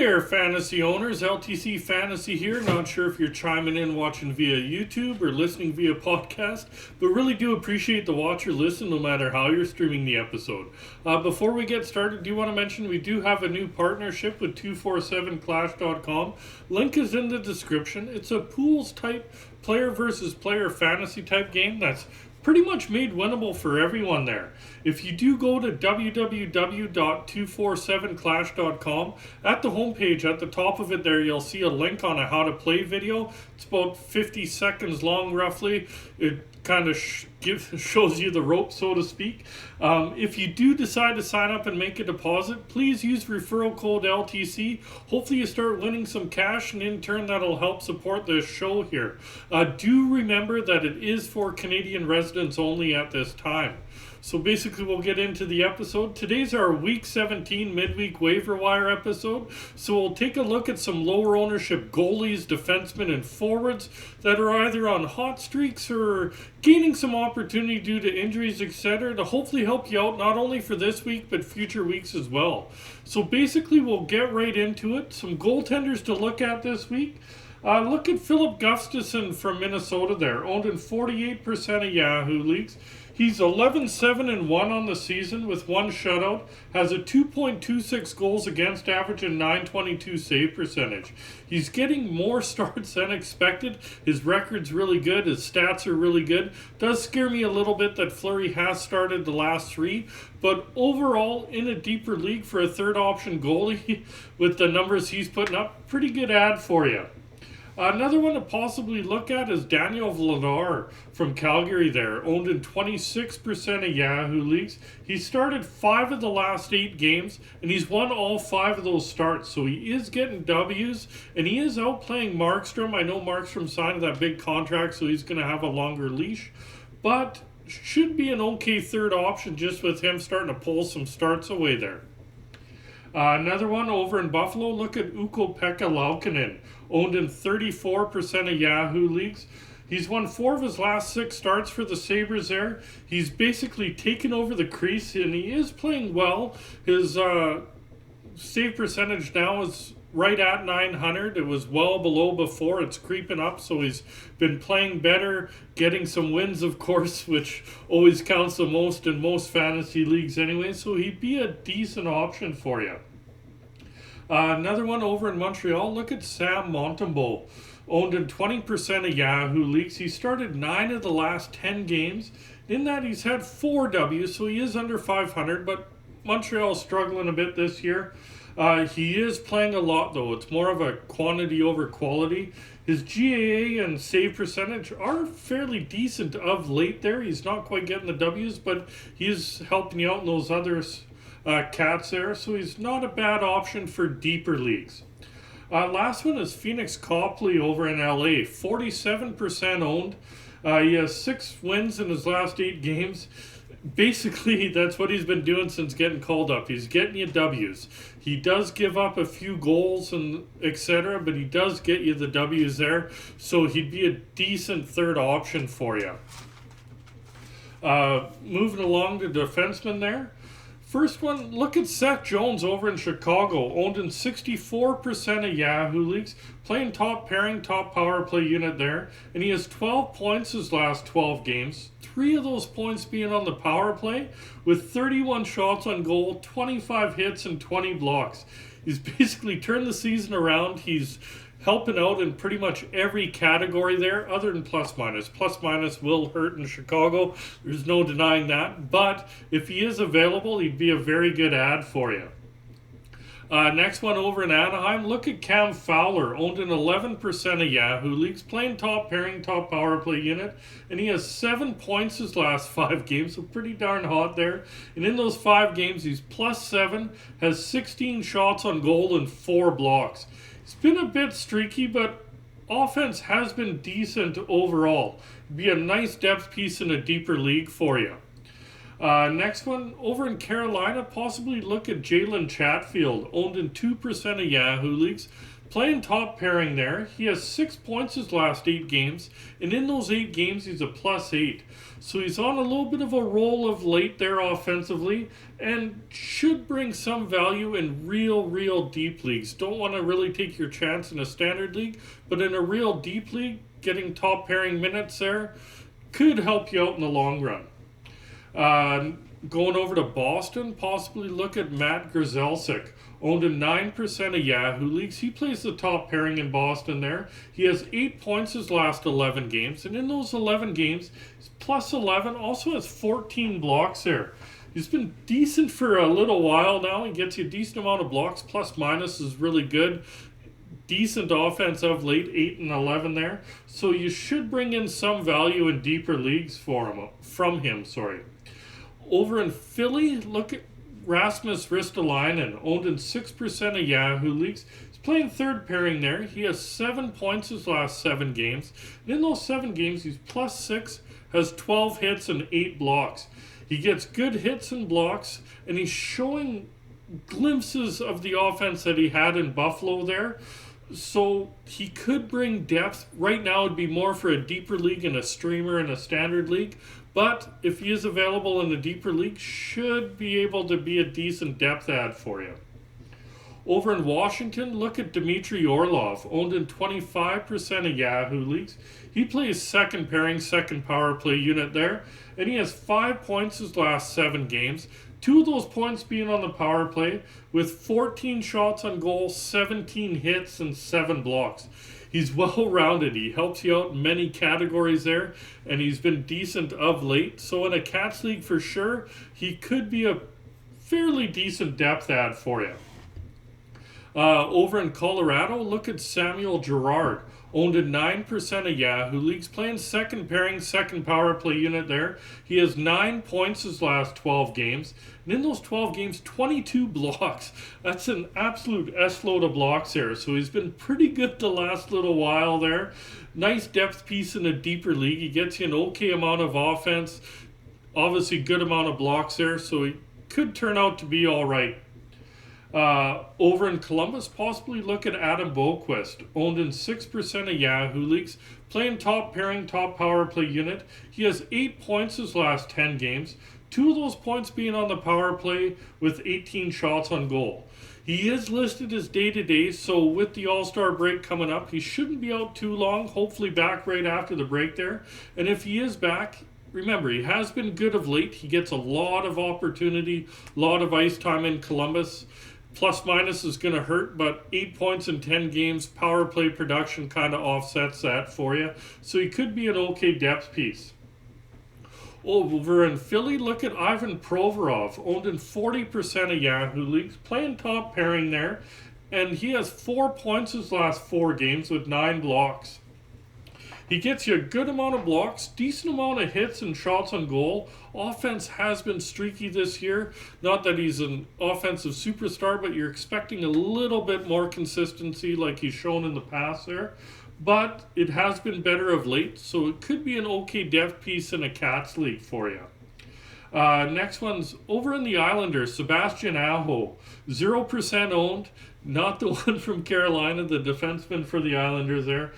there, fantasy owners. LTC Fantasy here. Not sure if you're chiming in watching via YouTube or listening via podcast, but really do appreciate the watch or listen no matter how you're streaming the episode. Before we get started, do want to mention we do have a new partnership with 247clash.com. Link is in the description. It's a pools type player versus player fantasy type game that's pretty much made winnable for everyone there. If you do go to www.247clash.com, at the homepage, at the top of it there, you'll see a link on a how to play video. It's about 50 seconds long roughly. It kind of shows you the rope, so to speak. If you do decide to sign up and make a deposit, please use referral code LTC. Hopefully you start winning some cash, and in turn that'll help support the show here. Do remember that it is for Canadian residents only at this time. So basically we'll get into the episode. Today's our Week 17 midweek waiver wire episode. So we'll take a look at some lower ownership goalies, defensemen, and forwards that are either on hot streaks or gaining some opportunity due to injuries, etc. to hopefully help you out not only for this week but future weeks as well. So basically we'll get right into it. Some goaltenders to look at this week. Look at Philip Gustafson from Minnesota there, owned in 48% of Yahoo leagues. He's 11-7-1 on the season with one shutout, has a 2.26 goals against average and 922 save percentage. He's getting more starts than expected. His record's really good. His stats are really good. Does scare me a little bit that Fleury has started the last three, but overall, in a deeper league for a third option goalie with the numbers he's putting up, pretty good ad for you. Another one to possibly look at is Daniel Vladar from Calgary there, owned in 26% of Yahoo leagues. He started 5 of the last 8 games, and he's won all 5 of those starts, so he is getting W's, and he is outplaying Markstrom. I know Markstrom signed that big contract, so he's going to have a longer leash, but should be an okay third option just with him starting to pull some starts away there. Another one over in Buffalo, look at Ukko-Pekka Laukkanen, owned in 34% of Yahoo leagues. He's won 4 of his last 6 starts for the Sabres there. He's basically taken over the crease, and he is playing well. His save percentage now is right at 900. It was well below before. It's creeping up, so he's been playing better, getting some wins, of course, which always counts the most in most fantasy leagues anyway, so he'd be a decent option for you. Another one over in Montreal, look at Sam Montembeault, owned in 20% of Yahoo leagues. He started 9 of the last 10 games. In that, he's had 4 W's, so he is under 500, but Montreal's struggling a bit this year. He is playing a lot, though. It's more of a quantity over quality. His GAA and save percentage are fairly decent of late there. He's not quite getting the W's, but he's helping you out in those other cats there, so he's not a bad option for deeper leagues. Last one is Phoenix Copley over in LA, 47% owned. He has 6 wins in his last 8 games. Basically, that's what he's been doing since getting called up. He's getting you W's. He does give up a few goals and etc., but he does get you the W's there, so he'd be a decent third option for you. Moving along to defensemen there. First one, look at Seth Jones over in Chicago, owned in 64% of Yahoo leagues, playing top pairing, top power play unit there, and he has 12 points his last 12 games, 3 of those points being on the power play, with 31 shots on goal, 25 hits, and 20 blocks. He's basically turned the season around. He's helping out in pretty much every category there, other than plus minus. Plus minus will hurt in Chicago. There's no denying that. But if he is available, he'd be a very good ad for you. Next one over in Anaheim, look at Cam Fowler, owned in 11% of Yahoo leagues, playing top pairing, top power play unit, and he has 7 points his last 5 games, so pretty darn hot there. And in those 5 games, he's plus 7, has 16 shots on goal and 4 blocks. It's been a bit streaky, but offense has been decent overall. It'd be a nice depth piece in a deeper league for you. Next one, over in Carolina, possibly look at Jalen Chatfield, owned in 2% of Yahoo leagues, playing top pairing there. He has 6 points his last 8 games, and in those 8 games he's a +8. So he's on a little bit of a roll of late there offensively, and should bring some value in real deep leagues. Don't want to really take your chance in a standard league, but in a real deep league, getting top pairing minutes there could help you out in the long run. Going over to Boston, possibly look at Matt Grzelcyk. Owned in 9% of Yahoo leagues. He plays the top pairing in Boston there. He has 8 points his last 11 games. And in those 11 games, he's +11. Also has 14 blocks there. He's been decent for a little while now. He gets you a decent amount of blocks. Plus minus is really good. Decent offense of late, 8 and 11 there. So you should bring in some value in deeper leagues from him. Over in Philly, look at Rasmus Ristolainen, owned in 6% of Yahoo leagues. He's playing third pairing there. He has 7 points his last 7 games. And in those 7 games, he's +6, has 12 hits and 8 blocks. He gets good hits and blocks, and he's showing glimpses of the offense that he had in Buffalo there. So he could bring depth. Right now, it'd be more for a deeper league and a streamer in a standard league. But if he is available in a deeper league, should be able to be a decent depth add for you. Over in Washington, look at Dmitry Orlov, owned in 25% of Yahoo leagues. He plays second pairing, second power play unit there, and he has 5 points his last 7 games. 2 of those points being on the power play, with 14 shots on goal, 17 hits, and 7 blocks. He's well-rounded. He helps you out in many categories there, and he's been decent of late. So in a Cats league for sure, he could be a fairly decent depth add for you. Over in Colorado, look at Samuel Girard, owned in 9% of Yahoo leagues, playing second pairing, second power play unit there. He has 9 points his last 12 games. And in those 12 games, 22 blocks. That's an absolute S-load of blocks there. So he's been pretty good the last little while there. Nice depth piece in a deeper league. He gets you an okay amount of offense. Obviously, good amount of blocks there. So he could turn out to be all right. Over in Columbus, possibly look at Adam Boquist, owned in 6% of Yahoo leagues, playing top pairing, top power play unit. He has 8 points his last 10 games, 2 of those points being on the power play with 18 shots on goal. He is listed as day-to-day, so with the All-Star break coming up, he shouldn't be out too long, hopefully back right after the break there. And if he is back, remember, he has been good of late. He gets a lot of opportunity, a lot of ice time in Columbus. Plus minus is going to hurt, but 8 points in 10 games, power play production kind of offsets that for you. So he could be an okay depth piece. Over in Philly, look at Ivan Provorov, owned in 40% of Yahoo leagues, playing top pairing there. And he has 4 points his last 4 games with 9 blocks. He gets you a good amount of blocks, decent amount of hits and shots on goal. Offense has been streaky this year. Not that he's an offensive superstar, but you're expecting a little bit more consistency like he's shown in the past there. But it has been better of late, so it could be an okay depth piece in a Cats league for you. Next one's over in the Islanders, Sebastian Aho, 0% owned. Not the one from Carolina, the defenseman for the Islanders there.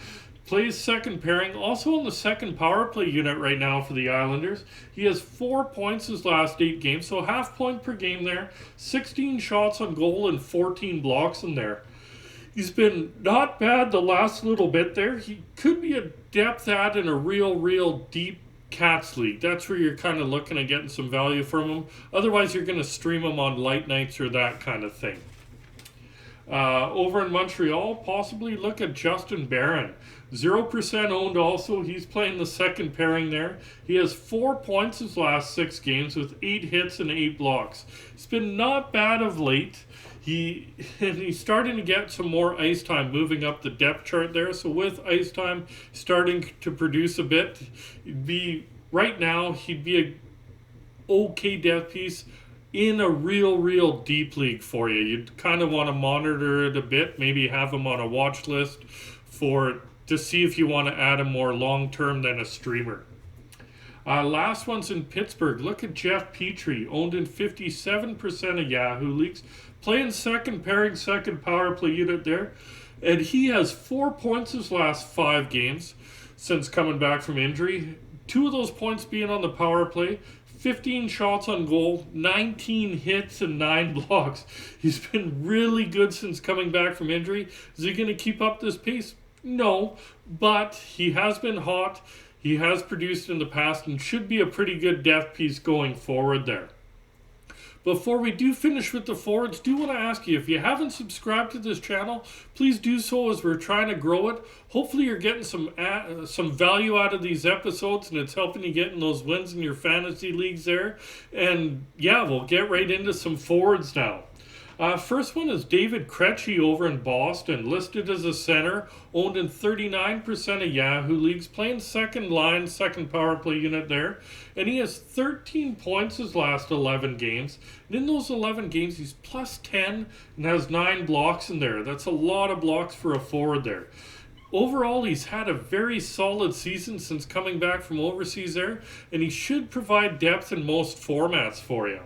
Plays second pairing, also on the second power play unit right now for the Islanders. He has 4 points his last 8 games, so half point per game there. 16 shots on goal and 14 blocks in there. He's been not bad the last little bit there. He could be a depth add in a real deep Cats league. That's where you're kind of looking at getting some value from him. Otherwise, you're going to stream him on light nights or that kind of thing. Over in Montreal, possibly look at Justin Barron. 0% owned also. He's playing the second pairing there. He has 4 points his last 6 games with 8 hits and 8 blocks. It's been not bad of late. He's starting to get some more ice time moving up the depth chart there. So with ice time starting to produce a bit, right now he'd be a okay depth piece in a real deep league for you. You'd kind of want to monitor it a bit, maybe have him on a watch list to see if you want to add him more long-term than a streamer. Last one's in Pittsburgh. Look at Jeff Petrie, owned in 57% of Yahoo leagues, playing second pairing, second power play unit there. And he has 4 points his last 5 games since coming back from injury. 2 of those points being on the power play. 15 shots on goal, 19 hits, and 9 blocks. He's been really good since coming back from injury. Is he going to keep up this pace? No, but he has been hot. He has produced in the past and should be a pretty good depth piece going forward there. Before we do finish with the forwards, do want to ask you, if you haven't subscribed to this channel, please do so as we're trying to grow it. Hopefully you're getting some value out of these episodes and it's helping you get in those wins in your fantasy leagues there. And yeah, we'll get right into some forwards now. First one is David Krejci over in Boston, listed as a center, owned in 39% of Yahoo leagues, playing second line, second power play unit there, and he has 13 points his last 11 games, and in those 11 games he's plus 10 and has 9 blocks in there. That's a lot of blocks for a forward there. Overall, he's had a very solid season since coming back from overseas there, and he should provide depth in most formats for you.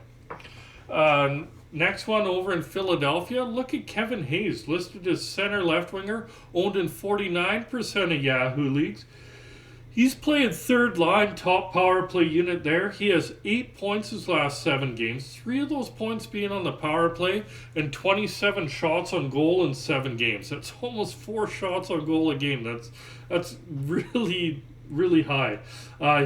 Next one over in Philadelphia, look at Kevin Hayes, listed as center left winger, owned in 49% of Yahoo leagues. He's playing third line, top power play unit there. He has 8 points his last 7 games, 3 of those points being on the power play, and 27 shots on goal in 7 games. That's almost 4 shots on goal a game. That's really high.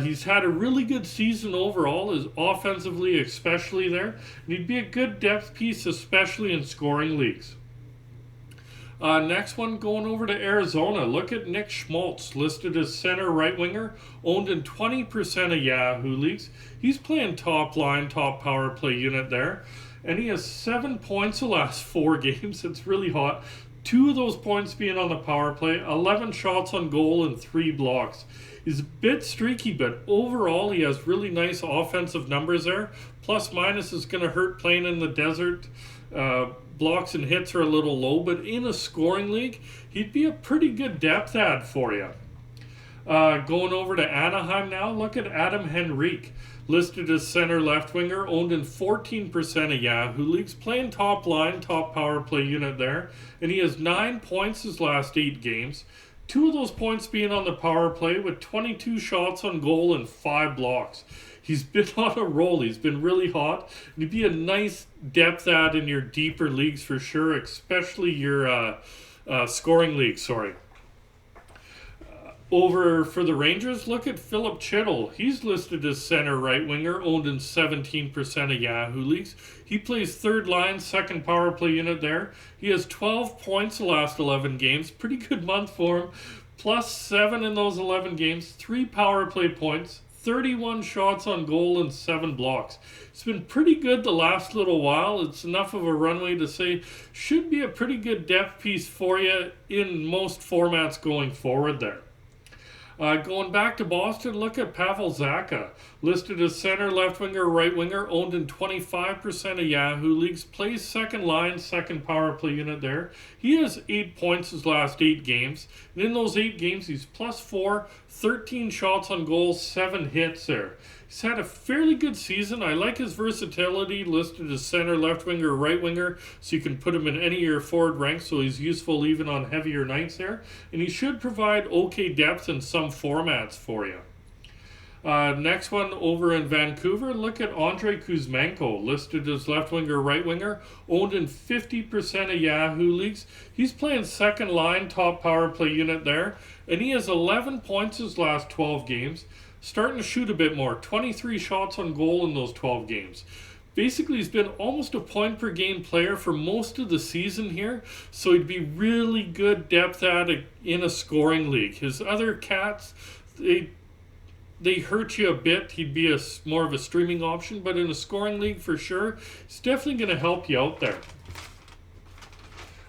He's had a really good season overall, is offensively especially there. And he'd be a good depth piece, especially in scoring leagues. Next one, going over to Arizona. Look at Nick Schmaltz, listed as center right winger, owned in 20% of Yahoo leagues. He's playing top line, top power play unit there. And he has 7 points the last 4 games. It's really hot. 2 of those points being on the power play, 11 shots on goal, and 3 blocks. He's a bit streaky, but overall he has really nice offensive numbers there. Plus minus is going to hurt playing in the desert. Blocks and hits are a little low, but in a scoring league, he'd be a pretty good depth add for you. Going over to Anaheim now, look at Adam Henrique, listed as center left winger, owned in 14% of Yahoo leagues, playing top line, top power play unit there, and he has 9 points his last 8 games. 2 of those points being on the power play with 22 shots on goal and 5 blocks. He's been on a roll. He's been really hot. And he'd be a nice depth add in your deeper leagues for sure, especially your scoring leagues, Over for the Rangers, look at Philip Chittle. He's listed as center right winger, owned in 17% of Yahoo leagues. He plays third line, second power play unit there. He has 12 points the last 11 games. Pretty good month for him. Plus 7 in those 11 games. 3 power play points. 31 shots on goal and 7 blocks. It's been pretty good the last little while. It's enough of a runway to say should be a pretty good depth piece for you in most formats going forward there. Going back to Boston, look at Pavel Zacha, listed as center, left winger, right winger, owned in 25% of Yahoo leagues, plays second line, second power play unit there. He has 8 points his last 8 games, and in those 8 games, he's plus 4, 13 shots on goal, 7 hits there. He's had a fairly good season. I like his versatility, listed as center, left winger, right winger, so you can put him in any of your forward ranks, so he's useful even on heavier nights there. And he should provide okay depth in some formats for you. Next one over in Vancouver, look at Andrei Kuzmenko, listed as left winger, right winger, owned in 50% of Yahoo leagues. He's playing second line, top power play unit there, and he has 11 points his last 12 games. Starting to shoot a bit more, 23 shots on goal in those 12 games. Basically, he's been almost a point per game player for most of the season here, so he'd be really good depth add in a scoring league. His other cats, they hurt you a bit. He'd be more of a streaming option, but in a scoring league for sure, he's definitely going to help you out there.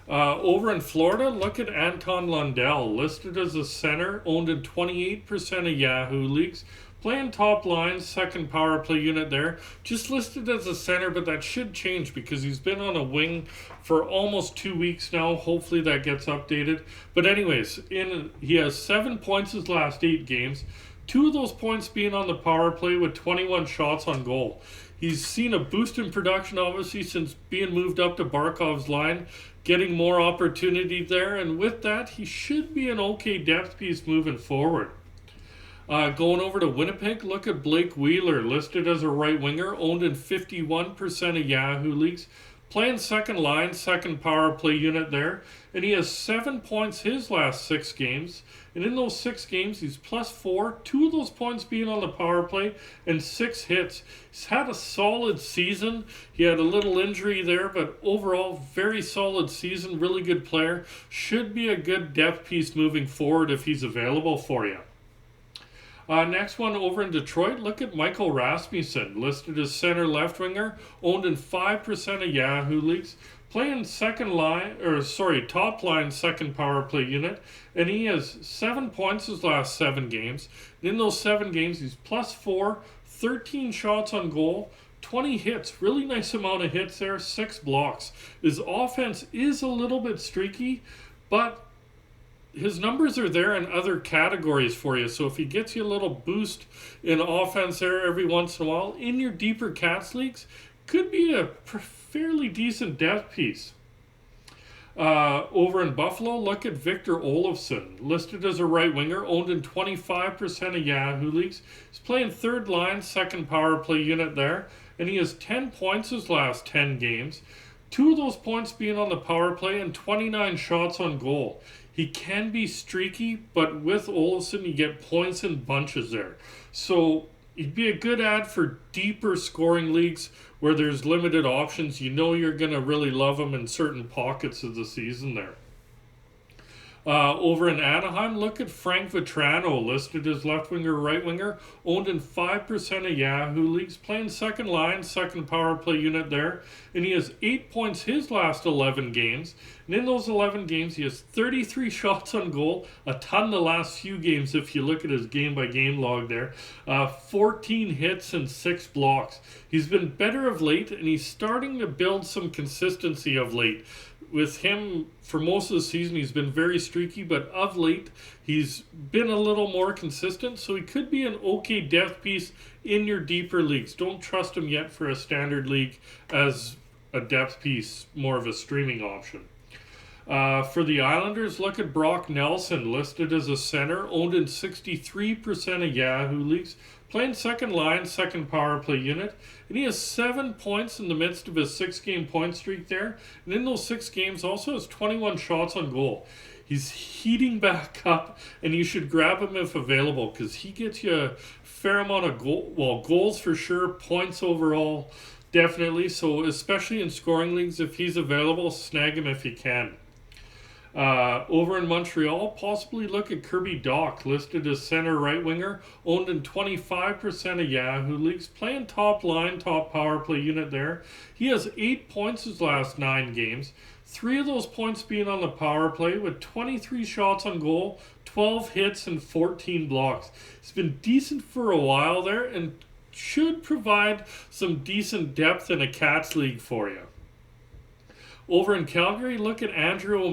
Over in Florida, look at Anton Lundell, listed as a center, owned in 28% of Yahoo leagues, playing top line, second power play unit there, just listed as a center, but that should change because he's been on a wing for almost 2 weeks now. Hopefully that gets updated. But anyways, he has 7 points his last 8 games, 2 of those points being on the power play with 21 shots on goal. He's seen a boost in production, obviously, since being moved up to Barkov's line. getting more opportunity there, and with that, he should be an okay depth piece moving forward. Going over to Winnipeg, look at Blake Wheeler, listed as a right winger, owned in 51% of Yahoo leagues, playing second line, second power play unit there, and he has 7 points his last 6 games. And in those 6 games, he's +4, 2 of those points being on the power play, and 6 hits. He's had a solid season. He had a little injury there, but overall, very solid season, really good player. Should be a good depth piece moving forward if he's available for you. Next one over in Detroit, look at Michael Rasmussen, listed as center left winger, owned in 5% of Yahoo leagues, playing top line second power play unit, and he has 7 points his last 7 games. And in those 7 games, he's +4, 13 shots on goal, 20 hits, really nice amount of hits there, 6 blocks. His offense is a little bit streaky, but his numbers are there in other categories for you. So if he gets you a little boost in offense there every once in a while in your deeper Cats leagues, could be a fairly decent depth piece. Over in Buffalo, look at Victor Olofsson, listed as a right winger, owned in 25% of Yahoo leagues. He's playing third line, second power play unit there, and he has 10 points his last 10 games. 2 of those points being on the power play and 29 shots on goal. He can be streaky, but with Olofsson, you get points in bunches there. So he'd be a good ad for deeper scoring leagues where there's limited options. You know you're going to really love him in certain pockets of the season there. Over in Anaheim, look at Frank Vetrano, listed as left winger, right winger, owned in 5% of Yahoo leagues, playing second line, second power play unit there, and he has 8 points his last 11 games. And in those 11 games, he has 33 shots on goal, a ton the last few games if you look at his game-by-game log there, 14 hits and 6 blocks. He's been better of late, and he's starting to build some consistency of late. With him, for most of the season, he's been very streaky, but of late, he's been a little more consistent, so he could be an okay depth piece in your deeper leagues. Don't trust him yet for a standard league as a depth piece, more of a streaming option. For the Islanders, look at Brock Nelson, listed as a center, owned in 63% of Yahoo leagues, playing second line, second power play unit, and he has 7 points in the midst of his 6-game point streak there, and in those 6 games also has 21 shots on goal. He's heating back up, and you should grab him if available, because he gets you a fair amount of goals for sure, points overall, definitely, so especially in scoring leagues, if he's available, snag him if you can. Over in Montreal, possibly look at Kirby Dach, listed as center right winger, owned in 25% of Yahoo leagues, playing top line, top power play unit there. He has 8 points his last 9 games, 3 of those points being on the power play with 23 shots on goal, 12 hits and 14 blocks. He's been decent for a while there and should provide some decent depth in a Cats league for you. Over in Calgary, look at Andrew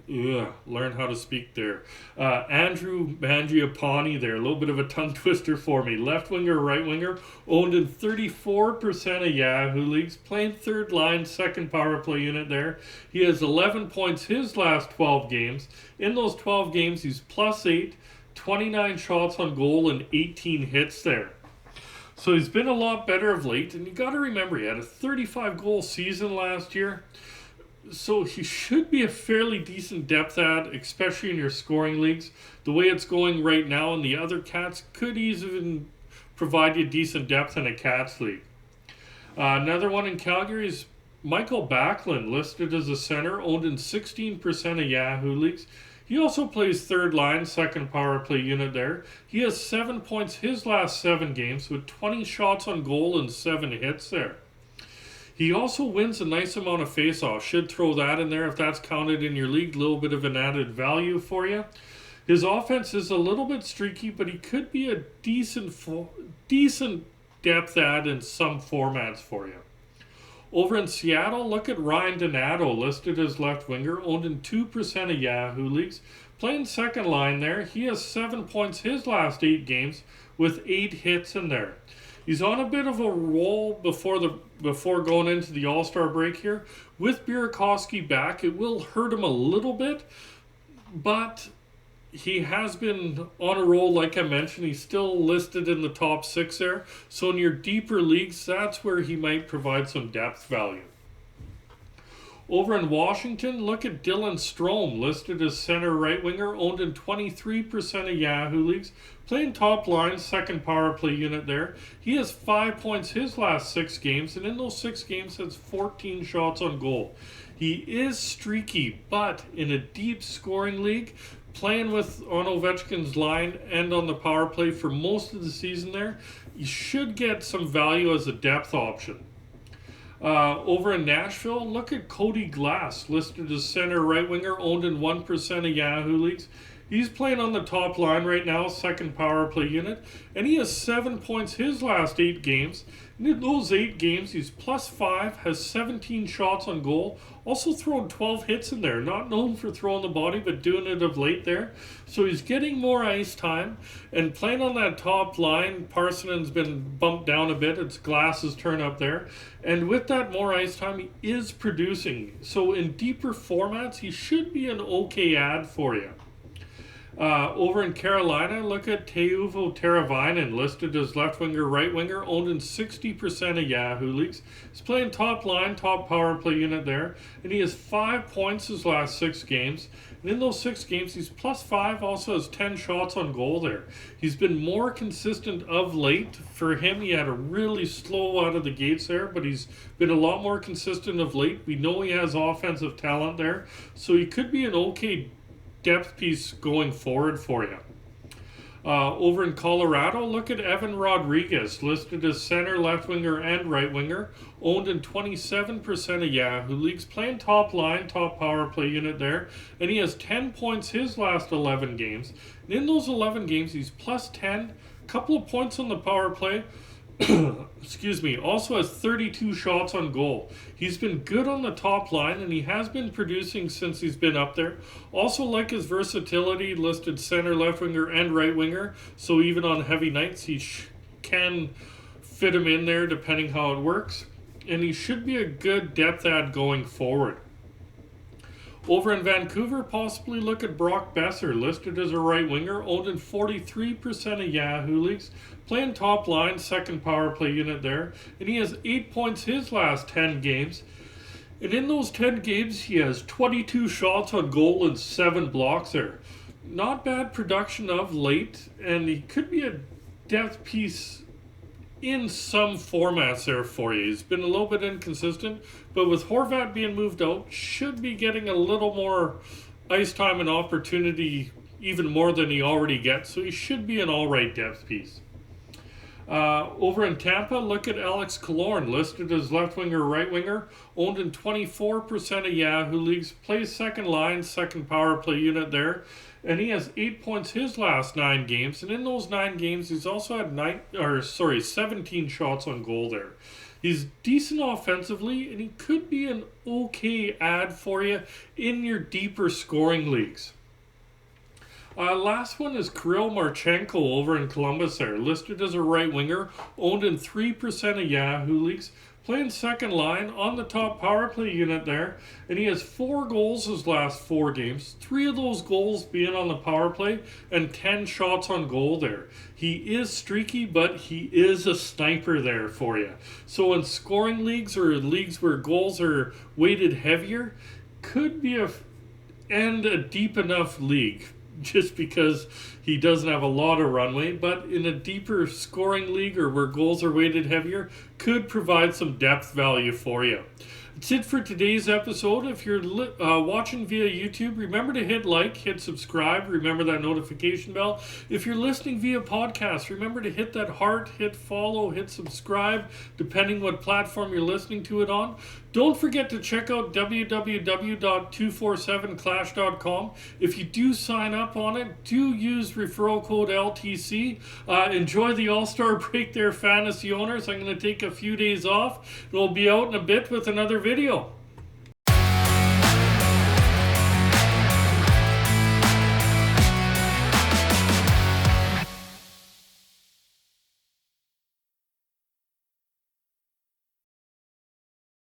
learn how to speak there. Andrew Mangiapane there. A little bit of a tongue twister for me. Left winger, right winger. Owned in 34% of Yahoo leagues. Playing third line, second power play unit there. He has 11 points his last 12 games. In those 12 games, he's +8, 29 shots on goal, and 18 hits there. So he's been a lot better of late. And you got to remember, he had a 35-goal season last year. So he should be a fairly decent depth ad, especially in your scoring leagues. The way it's going right now in the other Cats could even provide you decent depth in a Cats league. Another one in Calgary is Michael Backlund, listed as a center, owned in 16% of Yahoo leagues. He also plays third line, second power play unit there. He has 7 points his last 7 games with 20 shots on goal and 7 hits there. He also wins a nice amount of face-offs. Should throw that in there if that's counted in your league. A little bit of an added value for you. His offense is a little bit streaky, but he could be a decent depth ad in some formats for you. Over in Seattle, look at Ryan Donato, listed as left winger, owned in 2% of Yahoo leagues. Playing second line there. He has 7 points his last 8 games with 8 hits in there. He's on a bit of a roll before going into the All-Star break here. With Burakovsky back, it will hurt him a little bit, but he has been on a roll, like I mentioned. He's still listed in the top 6 there. So in your deeper leagues, that's where he might provide some depth value. Over in Washington, look at Dylan Strome, listed as center right winger, owned in 23% of Yahoo leagues, playing top line, second power play unit there. He has 5 points his last 6 games, and in those 6 games has 14 shots on goal. He is streaky, but in a deep scoring league, playing on Ovechkin's line and on the power play for most of the season there, you should get some value as a depth option. Over in Nashville, look at Cody Glass, listed as center right winger, owned in 1% of Yahoo leagues. He's playing on the top line right now, second power play unit, and he has 7 points his last 8 games. And in those 8 games, he's +5, has 17 shots on goal, also thrown 12 hits in there. Not known for throwing the body, but doing it of late there. So he's getting more ice time, and playing on that top line, Parsonen's been bumped down a bit. It's Glass's turn up there. And with that more ice time, he is producing. So in deeper formats, he should be an okay ad for you. Over in Carolina, look at Teuvo Teravainen, listed as left winger, right winger, owned in 60% of Yahoo leagues. He's playing top line, top power play unit there, and he has 5 points his last 6 games. And in those 6 games, he's +5, also has 10 shots on goal there. He's been more consistent of late. For him, he had a really slow out of the gates there, but he's been a lot more consistent of late. We know he has offensive talent there, so he could be an okay depth piece going forward for you. Over in Colorado, look at Evan Rodriguez, listed as center, left winger, and right winger, owned in 27% of Yahoo leagues, playing top line, top power play unit there, and he has 10 points his last 11 games. And in those 11 games, he's +10, couple of points on the power play, excuse me, also has 32 shots on goal. He's been good on the top line, and he has been producing since he's been up there. Also like his versatility, listed center, left winger, and right winger, so even on heavy nights he can fit him in there depending how it works, and he should be a good depth ad going forward. Over in Vancouver, possibly look at Brock Besser, listed as a right winger, owned in 43% of Yahoo leagues, playing top line, second power play unit there, and he has 8 points his last 10 games. And in those 10 games, he has 22 shots on goal and 7 blocks there. Not bad production of late, and he could be a depth piece in some formats there for you. He's been a little bit inconsistent, but with Horvat being moved out, should be getting a little more ice time and opportunity, even more than he already gets, so he should be an alright depth piece. Over in Tampa, look at Alex Killorn, listed as left winger, right winger, owned in 24% of Yahoo leagues, plays second line, second power play unit there, and he has 8 points his last 9 games, and in those 9 games he's also had 17 shots on goal there. He's decent offensively, and he could be an okay ad for you in your deeper scoring leagues. Last one is Kirill Marchenko over in Columbus there, listed as a right winger, owned in 3% of Yahoo leagues, playing second line on the top power play unit there, and he has 4 goals his last 4 games, 3 of those goals being on the power play, and 10 shots on goal there. He is streaky, but he is a sniper there for you. So in scoring leagues or leagues where goals are weighted heavier, could be a deep enough league, just because he doesn't have a lot of runway, but in a deeper scoring league or where goals are weighted heavier, could provide some depth value for you. That's it for today's episode. If you're watching via YouTube, remember to hit like, hit subscribe, remember that notification bell. If you're listening via podcast, remember to hit that heart, hit follow, hit subscribe, depending what platform you're listening to it on. Don't forget to check out www.247clash.com. If you do sign up on it, do use referral code LTC. Enjoy the All-Star break there, fantasy owners. I'm going to take a few days off, and we'll be out in a bit with another video.